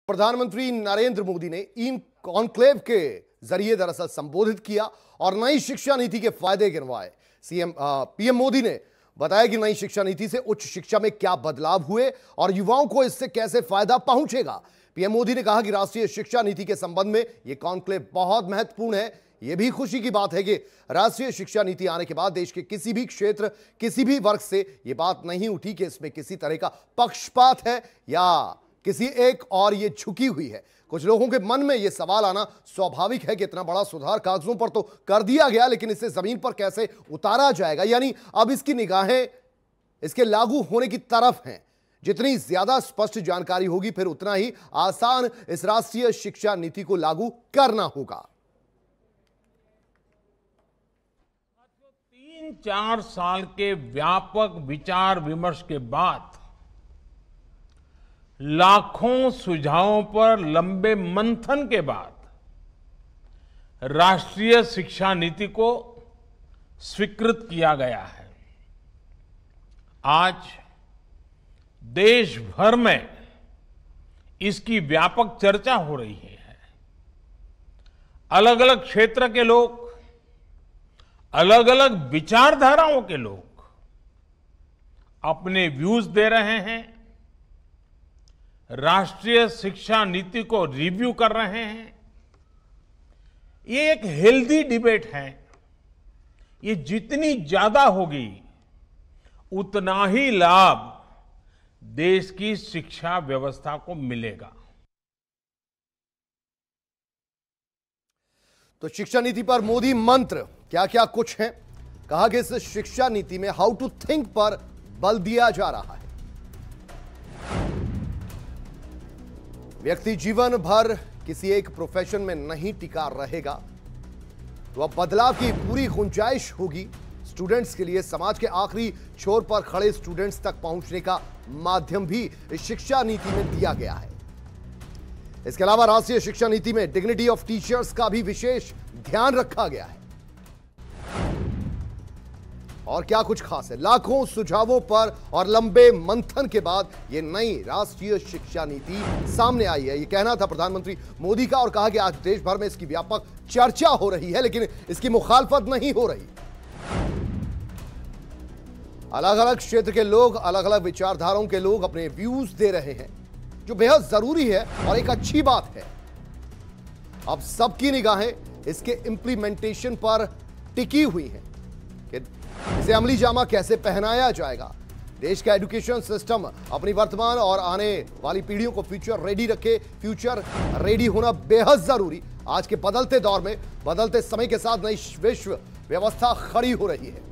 प्रधानमंत्री नरेंद्र मोदी ने e conclave के जरिए दरअसल संबोधित किया और नई शिक्षा नीति के फायदे गिनवाए। पीएम मोदी ने बताया कि नई शिक्षा नीति से उच्च शिक्षा में क्या बदलाव हुए और युवाओं को इससे कैसे फायदा पहुंचेगा। पीएम मोदी ने कहा कि राष्ट्रीय शिक्षा नीति के संबंध में यह कॉन्क्लेव बहुत महत्वपूर्ण है। यह भी खुशी की बात है कि राष्ट्रीय शिक्षा नीति आने के बाद देश के किसी भी क्षेत्र, किसी भी वर्ग से यह बात नहीं उठी कि इसमें किसी तरह का पक्षपात है या किसी एक और ये झुकी हुई है। कुछ लोगों के मन में यह सवाल आना स्वाभाविक है कि इतना बड़ा सुधार कागजों पर तो कर दिया गया, लेकिन इसे जमीन पर कैसे उतारा जाएगा। यानी अब इसकी निगाहें इसके लागू होने की तरफ हैं। जितनी ज्यादा स्पष्ट जानकारी होगी, फिर उतना ही आसान इस राष्ट्रीय शिक्षा नीति को लागू करना होगा। 3-4 साल के व्यापक विचार विमर्श के बाद लाखों सुझावों पर लंबे मंथन के बाद राष्ट्रीय शिक्षा नीति को स्वीकृत किया गया है। आज देश भर में इसकी व्यापक चर्चा हो रही है। अलग अलग क्षेत्र के लोग, अलग अलग विचारधाराओं के लोग अपने व्यूज दे रहे हैं, राष्ट्रीय शिक्षा नीति को रिव्यू कर रहे हैं। ये एक हेल्दी डिबेट है। ये जितनी ज्यादा होगी उतना ही लाभ देश की शिक्षा व्यवस्था को मिलेगा। तो शिक्षा नीति पर मोदी मंत्र क्या क्या कुछ है। कहा कि इस शिक्षा नीति में हाउ टू थिंक पर बल दिया जा रहा है। व्यक्ति जीवन भर किसी एक प्रोफेशन में नहीं टिका रहेगा, तो अब बदलाव की पूरी गुंजाइश होगी। स्टूडेंट्स के लिए समाज के आखिरी छोर पर खड़े स्टूडेंट्स तक पहुंचने का माध्यम भी इस शिक्षा नीति में दिया गया है। इसके अलावा राष्ट्रीय शिक्षा नीति में डिग्निटी ऑफ टीचर्स का भी विशेष ध्यान रखा गया है। और क्या कुछ खास है। लाखों सुझावों पर और लंबे मंथन के बाद यह नई राष्ट्रीय शिक्षा नीति सामने आई है। यह कहना था प्रधानमंत्री मोदी का और कहा कि आज देश भर में इसकी व्यापक चर्चा हो रही है, लेकिन इसकी मुखालफत नहीं हो रही। अलग अलग क्षेत्र के लोग, अलग अलग विचारधाराओं के लोग अपने व्यूज दे रहे हैं, जो बेहद जरूरी है और एक अच्छी बात है। अब सबकी निगाहें इसके इंप्लीमेंटेशन पर टिकी हुई हैं कि इसे अमली जामा कैसे पहनाया जाएगा। देश का एजुकेशन सिस्टम अपनी वर्तमान और आने वाली पीढ़ियों को फ्यूचर रेडी रखे। फ्यूचर रेडी होना बेहद जरूरी। आज के बदलते दौर में, बदलते समय के साथ नई विश्व व्यवस्था खड़ी हो रही है।